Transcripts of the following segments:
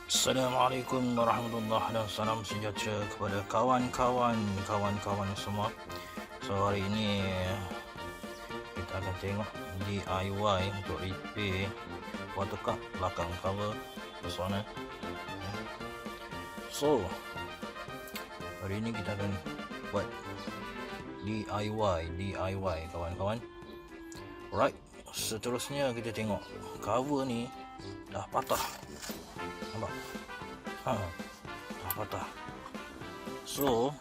Assalamualaikum warahmatullahi dan salam sejahtera kepada kawan-kawan semua. So hari ini kita akan tengok DIY untuk repair water cup belakang cover pesona. So hari ini kita akan buat DIY kawan-kawan. Right, seterusnya kita tengok cover ni dah patah. Nampak? Dah patah. So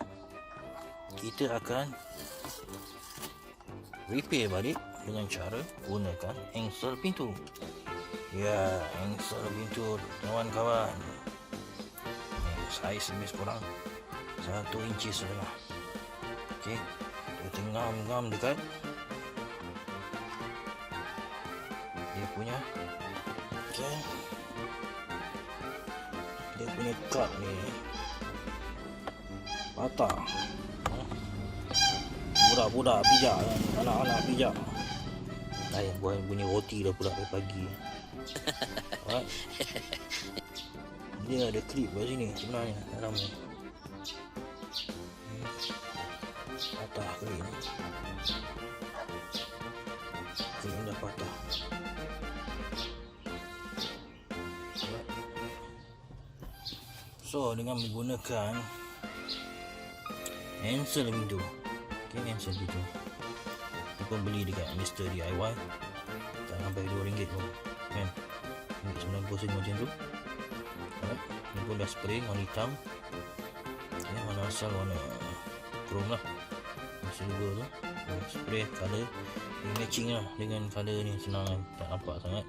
kita akan repair balik dengan cara gunakan engsel pintu. Ya, engsel pintu kawan-kawan. Saiz lebih kurang 1 inci setengah. Okey, kita ngam dekat dia punya dia punya cup ni patah. Budak-budak pijak kan, anak-anak pijak. Ayah buat bunyi roti dah pula dari pagi. Alright. Dia ada klip kat sini sebenarnya dalam ni. Patah klip ni. Klip ni dah patah. So dengan menggunakan engsel pintu, engsel pintu aku pun beli dekat Mr. DIY, tak sampai RM2 pun kan, RM90 macam tu. Alright, ni pun dah spray warna hitam, warna asal warna chrome lah, silver tu. Spray colour matching lah dengan colour ni, senang tak nampak sangat.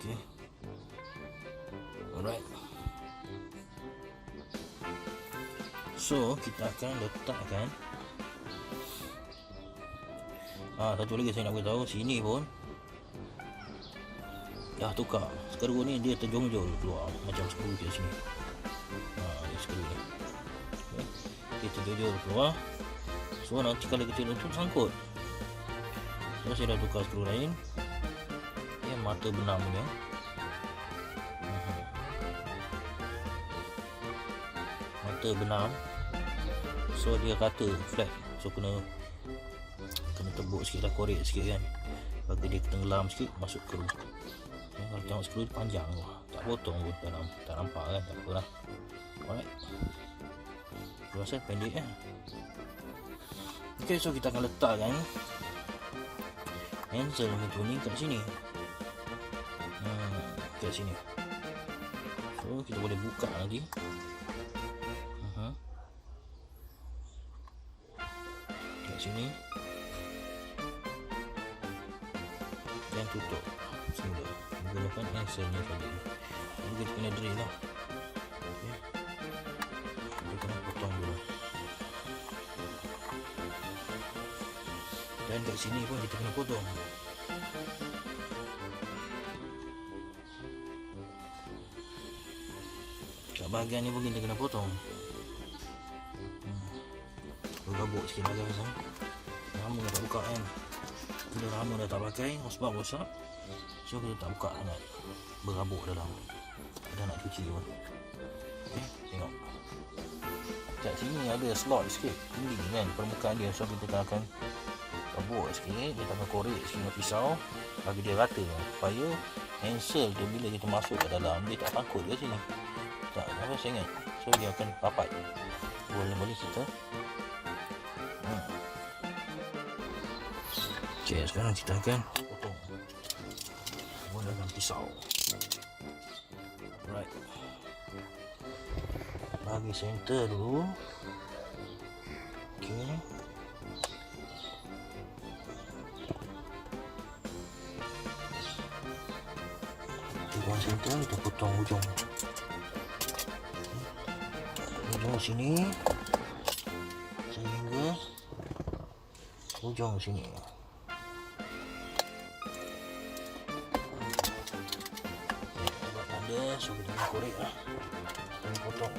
Okay, alright. So kita akan letakkan satu lagi saya nak beritahu, sini pun dah tukar skru ni, dia terjongjol keluar macam skru kat sini. Ni skru ni, okay. Dia terjongjol keluar, so nanti kalau kita tutup sangkut. So saya dah tukar skru lain, mata benam dia. Mata benam, so dia rata flat, so kena tebuk sikit lah, korek sikit kan, bagi dia tenggelam sikit masuk skru. Kalau tengok skru dia panjang, tak potong pun dalam, tak nampak kan, tak apalah. Alright, aku rasa pendek kan. Ok, so kita akan letakkan engsel pintu ni kat sini, kat sini. So kita boleh buka lagi. Kat sini dan tutup semula menggunakan engsel ni saja. Jadi kita kena drill lah. Okay, kita kena potong dulu, dan kat sini pun kita kena potong. Kat bahagian ni pun kita kena potong. Bergabuk sikit lah guys. Lama dah tak buka kan, kita lama dah tak pakai, sebab rosak, so kita tak buka sangat, berabuk dalam, dah nak cuci pun. Okay, tengok kat sini ada slot sikit tinggi kan permukaan dia, so kita akan rebuk sikit, kita akan korek sikit dengan pisau bagi dia rata, supaya engsel tu bila kita masuk ke dalam dia tak sangkut kat sini, tak apa sangat, so dia akan rapat. Boleh kita okay, sekarang kita akan potong menggunakan pisau. Right, bagi center dulu. Okay, ujung center kita potong ujung sini sehingga ujung sini. So kita nak korek lah, kita potong.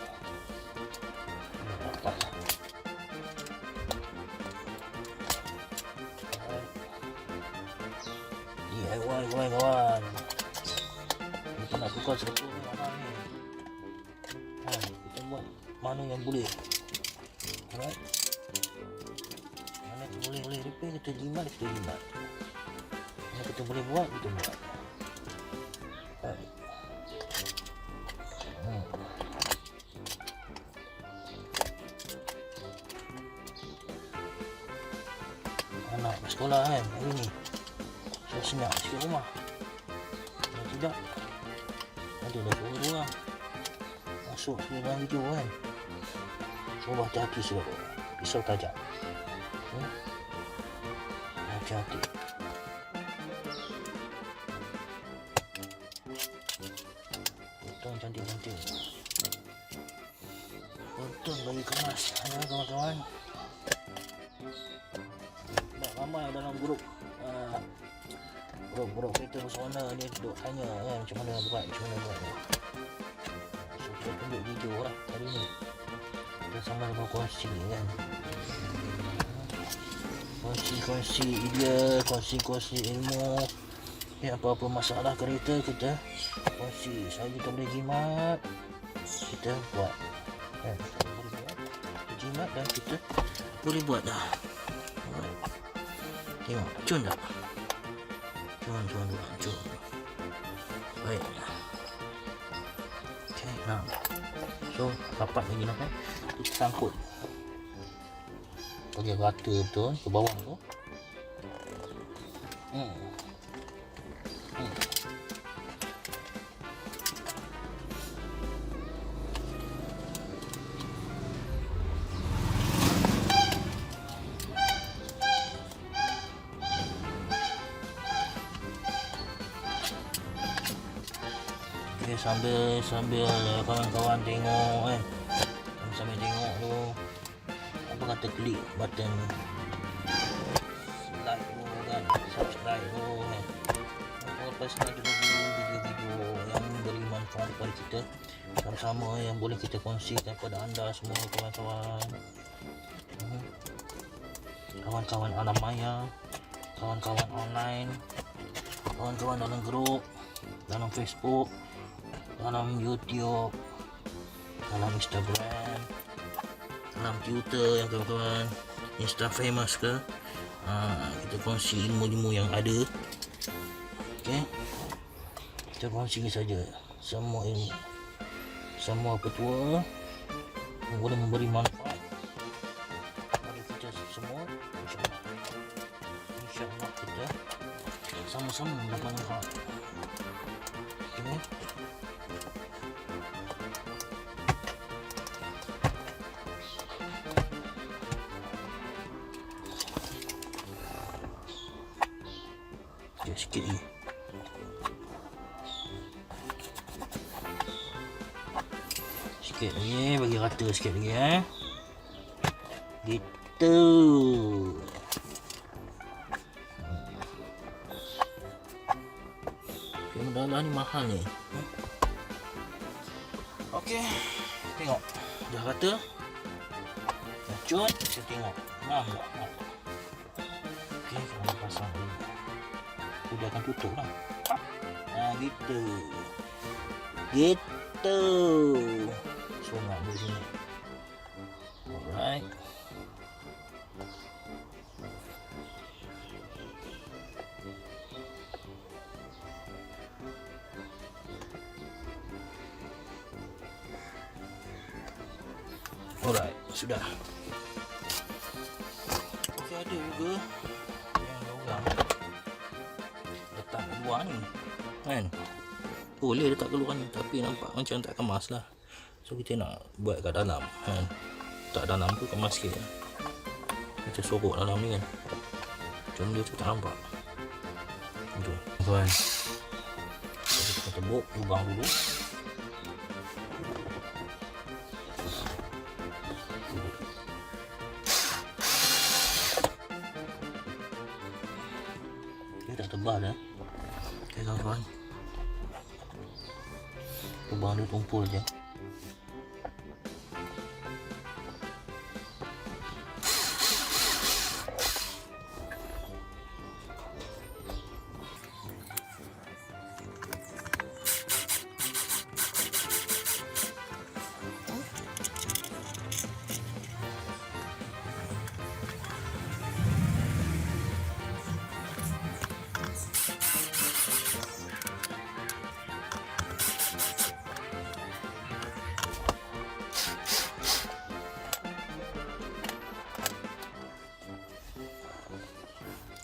DIY kawan, kita nak tukar satu mana ni. Kita buat mana yang boleh. Alright. Mana yang boleh repair, kita jimat. Mana kita boleh buat, kita buat. Alright. Anak sekolah kan hari ni, so senyap sikit rumah. Kalau tidak, ada dah orang masuk dalam video kan. So hati-hati sebab pisau tajam. Hati-hati. Potong cantik-cantik. Potong bagi kemas ya kawan-kawan. Ramai dalam grup kita pesona dia duduk tanya kan macam mana buat. So kita tunjuk video lah hari ni. Kita sama berkongsi kan. Kongsi idea, kongsi ilmu. Ya, apa-apa masalah kereta kita kongsi. Saya kita boleh jimat, kita buat kan. Kita boleh buat jimat dan kita boleh buat dah. Tengok, cun tak? Cun. Baik. Okay, nah. So, rapat lagi nak kita sangkut. Bagi rata betul ke bawah tu. Okay, sambil kawan-kawan tengok kan. Sambil tengok tu, apa kata klik button like tu kan, subscribe tu kan. Lepas ni ada lagi video-video yang memberi manfaat kepada kita sama-sama yang boleh kita kongsikan kepada anda semua kawan-kawan. Kawan-kawan alam maya, kawan-kawan online, kawan-kawan dalam grup, dalam Facebook, dalam YouTube, dalam Instagram, dalam Twitter yang kawan-kawan Insta famous ke, kita kongsi ilmu-ilmu yang ada. Okay, kita kongsi saja semua ilmu, semua petua yang boleh memberi manfaat kepada kita semua. InsyaAllah kita sama-sama mendapat manfaat. Okay. Sikit lagi. Sikit lagi, bagi rata sikit lagi gitu. Benda ni mahal ni. Okey, tengok dah rata. Dah cut, kita tengok nampak. Okey, kita pasang ni. Dia akan tutup lah. Gitu. Sungai di sini. Alright. Alright, sudah. Okey, ada juga yang orang letak keluar ni kan, boleh letak keluar ni tapi nampak macam tak kemas lah. So kita nak buat kat dalam kan, tak dalam tu kemas sikit lah. Macam sorok dalam ni kan, macam dia tu tak nampak tu kan. Jadi kita tebuk lubang dulu. Dia tak tebal dah. Okay kawan-kawan, lubang dia tumpul je.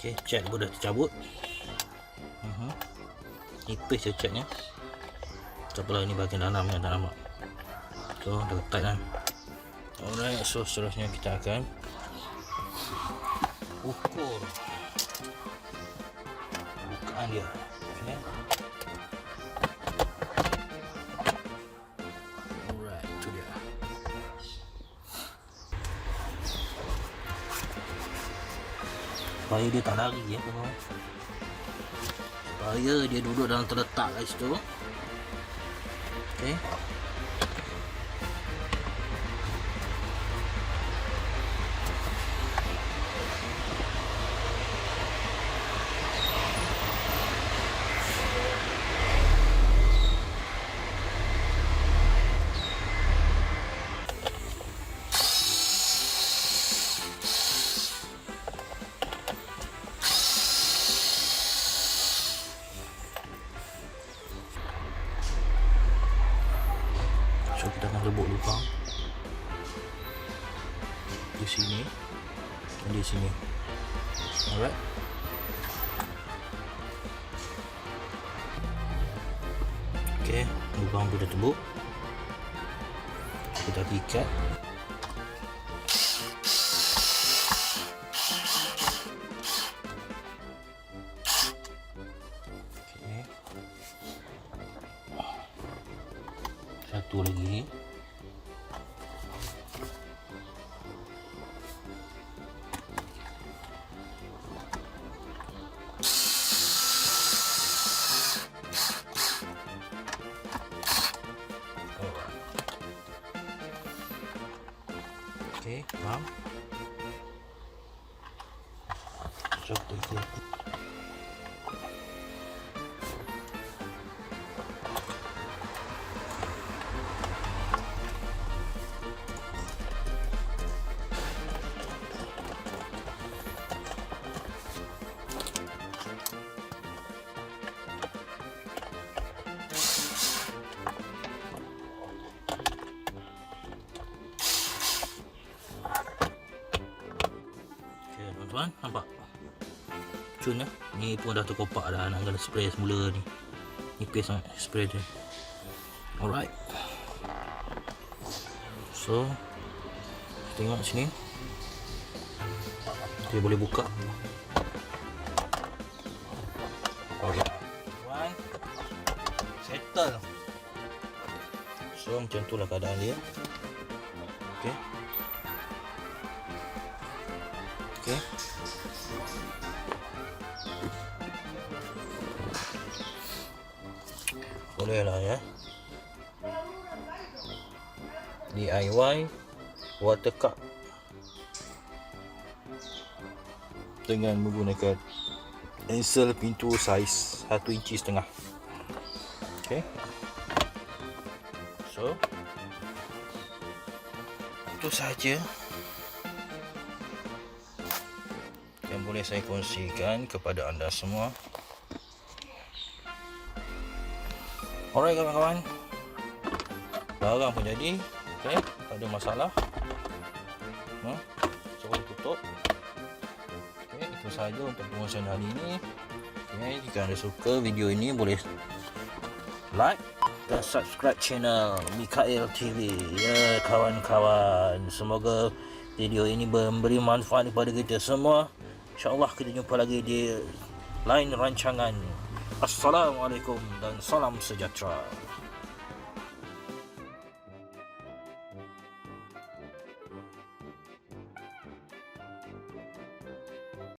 Okey, cat pun dah tercabut. Nipis je catnya. Tak apalah, ini bahagian dalam yang tak nampak. So dah tight kan. Alright, so seterusnya kita akan ukur bukaan dia. Okay. Alright, itu dia. Supaya dia tak lari ya, teman-teman. Supaya dia duduk dalam terletak kat situ. Okay. So kita akan rebut lubang di sini dan di sini. Alright. Okay, lubang sudah tebuk. Kita ikat. Okay. Satu lagi. Okey, faham? So, kita tuan, nampak? Cun ya. Ni pun dah terkopak dah, nak kena spray semula ni. Nipis sangat spray dia. Alright. So, tengok sini. Dia boleh buka. Alright. Tuan, settle. So, macam itulah keadaan dia. Okay. Okay. Boleh lah ya. DIY water cup dengan menggunakan pensel pintu saiz 1,5 inci. Okay. So, itu sahaja yang boleh saya kongsikan kepada anda semua. Alright kawan-kawan, barang pun jadi. Okay, tak ada masalah. So tutup. Okay, itu sahaja untuk perkongsian hari ini. Okay, jika anda suka video ini, boleh like dan subscribe channel Mikael TV ya kawan-kawan. Semoga video ini memberi manfaat kepada kita semua. InsyaAllah kita jumpa lagi di lain rancangan. Assalamualaikum dan salam sejahtera.